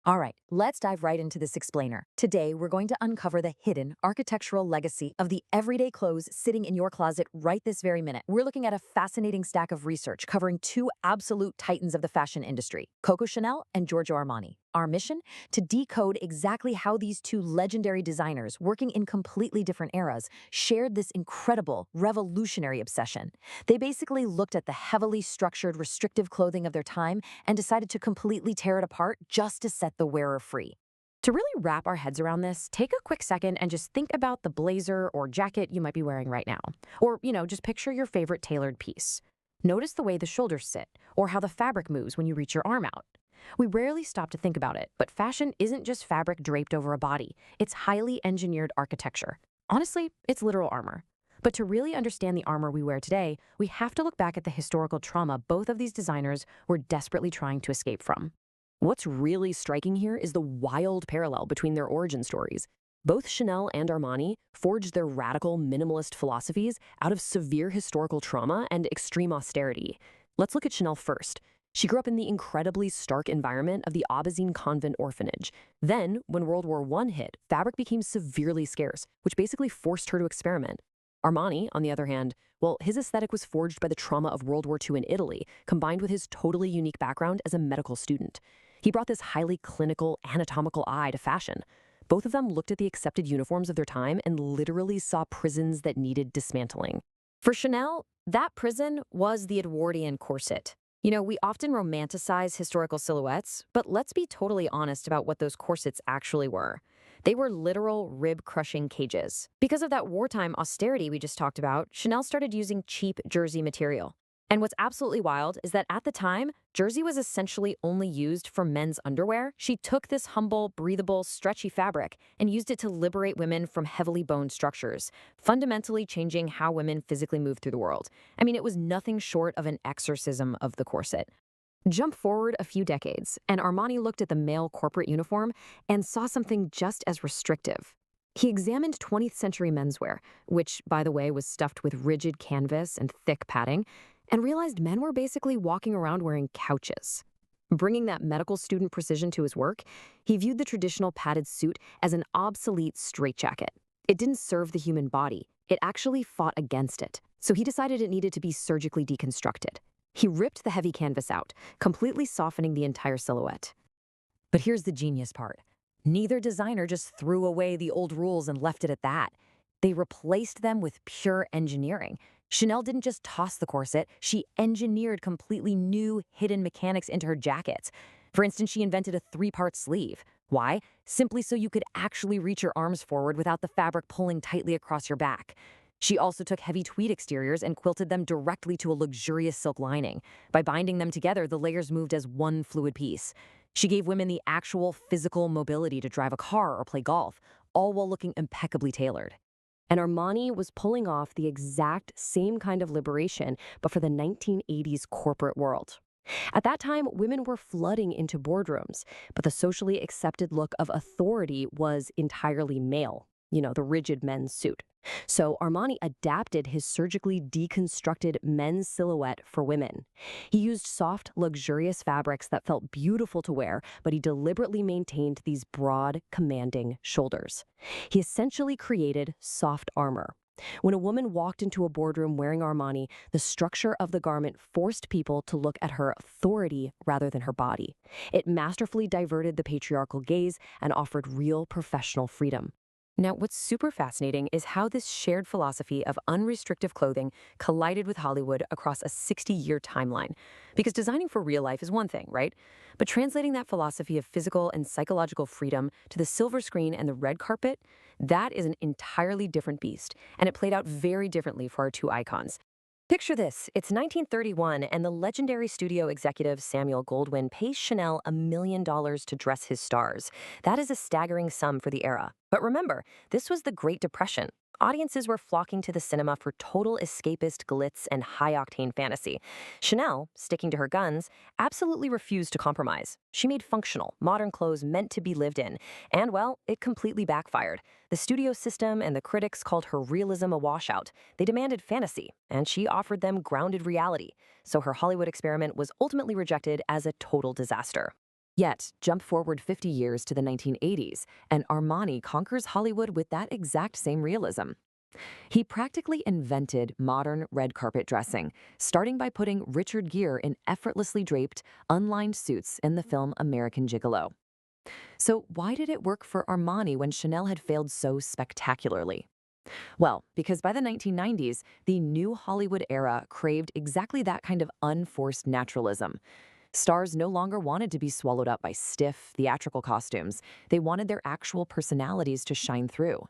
All right, let's dive right into this explainer. Today, we're going to uncover the hidden architectural legacy of the everyday clothes sitting in your closet right this very minute. We're looking at a fascinating stack of research covering two absolute titans of the fashion industry, Coco Chanel and Giorgio Armani. Our mission? To decode exactly how these two legendary designers, working in completely different eras, shared this incredible, revolutionary obsession. They basically looked at the heavily structured, restrictive clothing of their time and decided to completely tear it apart just to set the wearer free. To really wrap our heads around this, take a quick second and just think about the blazer or jacket you might be wearing right now. Or, just picture your favorite tailored piece. Notice the way the shoulders sit, or how the fabric moves when you reach your arm out. We rarely stop to think about it, but fashion isn't just fabric draped over a body. It's highly engineered architecture. Honestly, it's literal armor. But to really understand the armor we wear today, we have to look back at the historical trauma both of these designers were desperately trying to escape from. What's really striking here is the wild parallel between their origin stories. Both Chanel and Armani forged their radical minimalist philosophies out of severe historical trauma and extreme austerity. Let's look at Chanel first. She grew up in the incredibly stark environment of the Aubazine convent orphanage. Then, when World War I hit, fabric became severely scarce, which basically forced her to experiment. Armani, on the other hand, well, his aesthetic was forged by the trauma of World War II in Italy, combined with his totally unique background as a medical student. He brought this highly clinical, anatomical eye to fashion. Both of them looked at the accepted uniforms of their time and literally saw prisons that needed dismantling. For Chanel, that prison was the Edwardian corset. We often romanticize historical silhouettes, but let's be totally honest about what those corsets actually were. They were literal rib-crushing cages. Because of that wartime austerity we just talked about, Chanel started using cheap jersey material. And what's absolutely wild is that at the time, jersey was essentially only used for men's underwear. She took this humble, breathable, stretchy fabric and used it to liberate women from heavily boned structures, fundamentally changing how women physically move through the world. It was nothing short of an exorcism of the corset. Jump forward a few decades, and Armani looked at the male corporate uniform and saw something just as restrictive. He examined 20th century menswear, which, by the way, was stuffed with rigid canvas and thick padding, and realized men were basically walking around wearing couches. Bringing that medical student precision to his work, he viewed the traditional padded suit as an obsolete straitjacket. It didn't serve the human body. It actually fought against it. So he decided it needed to be surgically deconstructed. He ripped the heavy canvas out, completely softening the entire silhouette. But here's the genius part. Neither designer just threw away the old rules and left it at that. They replaced them with pure engineering. Chanel didn't just toss the corset, she engineered completely new hidden mechanics into her jackets. For instance, she invented a three-part sleeve. Why? Simply so you could actually reach your arms forward without the fabric pulling tightly across your back. She also took heavy tweed exteriors and quilted them directly to a luxurious silk lining. By binding them together, the layers moved as one fluid piece. She gave women the actual physical mobility to drive a car or play golf, all while looking impeccably tailored. And Armani was pulling off the exact same kind of liberation, but for the 1980s corporate world. At that time, women were flooding into boardrooms, but the socially accepted look of authority was entirely male, the rigid men's suit. So Armani adapted his surgically deconstructed men's silhouette for women. He used soft, luxurious fabrics that felt beautiful to wear, but he deliberately maintained these broad, commanding shoulders. He essentially created soft armor. When a woman walked into a boardroom wearing Armani, the structure of the garment forced people to look at her authority rather than her body. It masterfully diverted the patriarchal gaze and offered real professional freedom. Now, what's super fascinating is how this shared philosophy of unrestrictive clothing collided with Hollywood across a 60-year timeline. Because designing for real life is one thing, right? But translating that philosophy of physical and psychological freedom to the silver screen and the red carpet, that is an entirely different beast, and it played out very differently for our two icons. Picture this, it's 1931 and the legendary studio executive Samuel Goldwyn pays Chanel $1 million to dress his stars. That is a staggering sum for the era. But remember, this was the Great Depression. Audiences were flocking to the cinema for total escapist glitz and high-octane fantasy. Chanel, sticking to her guns, absolutely refused to compromise. She made functional, modern clothes meant to be lived in. And, well, it completely backfired. The studio system and the critics called her realism a washout. They demanded fantasy, and she offered them grounded reality. So her Hollywood experiment was ultimately rejected as a total disaster. Yet, jump forward 50 years to the 1980s, and Armani conquers Hollywood with that exact same realism. He practically invented modern red carpet dressing, starting by putting Richard Gere in effortlessly draped, unlined suits in the film American Gigolo. So why did it work for Armani when Chanel had failed so spectacularly? Well, because by the 1990s, the new Hollywood era craved exactly that kind of unforced naturalism. Stars no longer wanted to be swallowed up by stiff, theatrical costumes. They wanted their actual personalities to shine through.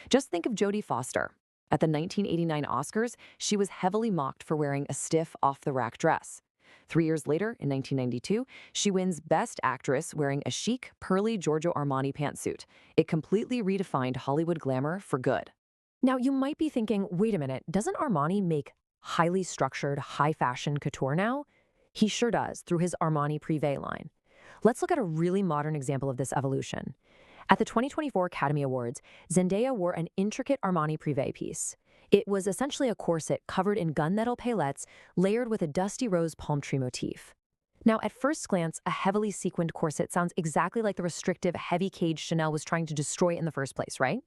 Just think of Jodie Foster. At the 1989 Oscars, she was heavily mocked for wearing a stiff, off-the-rack dress. 3 years later, in 1992, she wins Best Actress wearing a chic, pearly Giorgio Armani pantsuit. It completely redefined Hollywood glamour for good. Now, you might be thinking, wait a minute, doesn't Armani make highly structured, high-fashion couture now? He sure does, through his Armani Privé line. Let's look at a really modern example of this evolution. At the 2024 Academy Awards, Zendaya wore an intricate Armani Privé piece. It was essentially a corset covered in gunmetal palettes layered with a dusty rose palm tree motif. Now, at first glance, a heavily sequined corset sounds exactly like the restrictive, heavy cage Chanel was trying to destroy in the first place, right?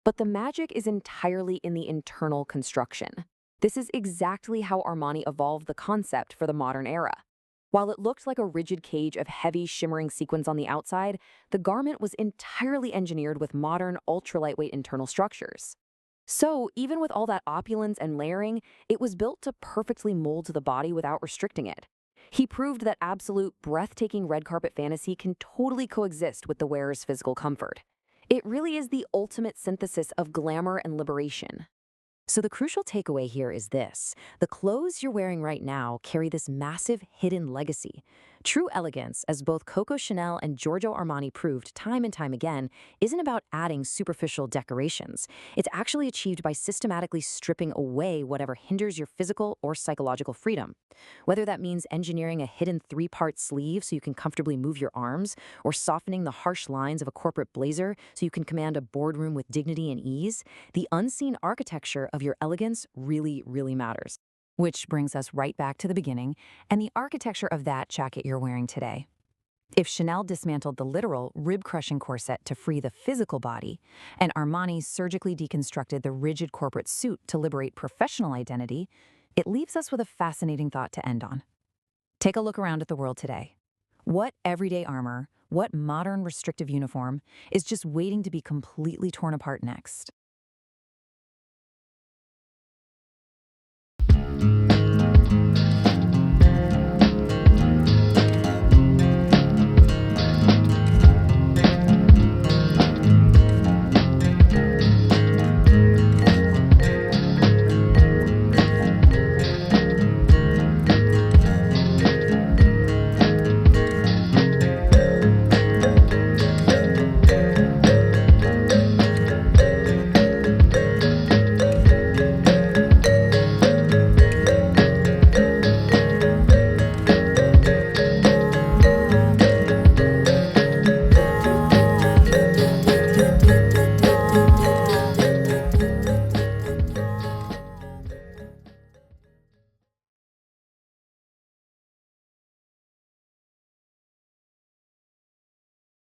But the magic is entirely in the internal construction. This is exactly how Armani evolved the concept for the modern era. While it looked like a rigid cage of heavy, shimmering sequins on the outside, the garment was entirely engineered with modern, ultra-lightweight internal structures. So, even with all that opulence and layering, it was built to perfectly mold to the body without restricting it. He proved that absolute, breathtaking red carpet fantasy can totally coexist with the wearer's physical comfort. It really is the ultimate synthesis of glamour and liberation. So the crucial takeaway here is this: the clothes you're wearing right now carry this massive hidden legacy. True elegance, as both Coco Chanel and Giorgio Armani proved time and time again, isn't about adding superficial decorations. It's actually achieved by systematically stripping away whatever hinders your physical or psychological freedom. Whether that means engineering a hidden three-part sleeve so you can comfortably move your arms, or softening the harsh lines of a corporate blazer so you can command a boardroom with dignity and ease, the unseen architecture of your elegance really, really matters. Which brings us right back to the beginning and the architecture of that jacket you're wearing today. If Chanel dismantled the literal rib-crushing corset to free the physical body, and Armani surgically deconstructed the rigid corporate suit to liberate professional identity, it leaves us with a fascinating thought to end on. Take a look around at the world today. What everyday armor, what modern restrictive uniform is just waiting to be completely torn apart next?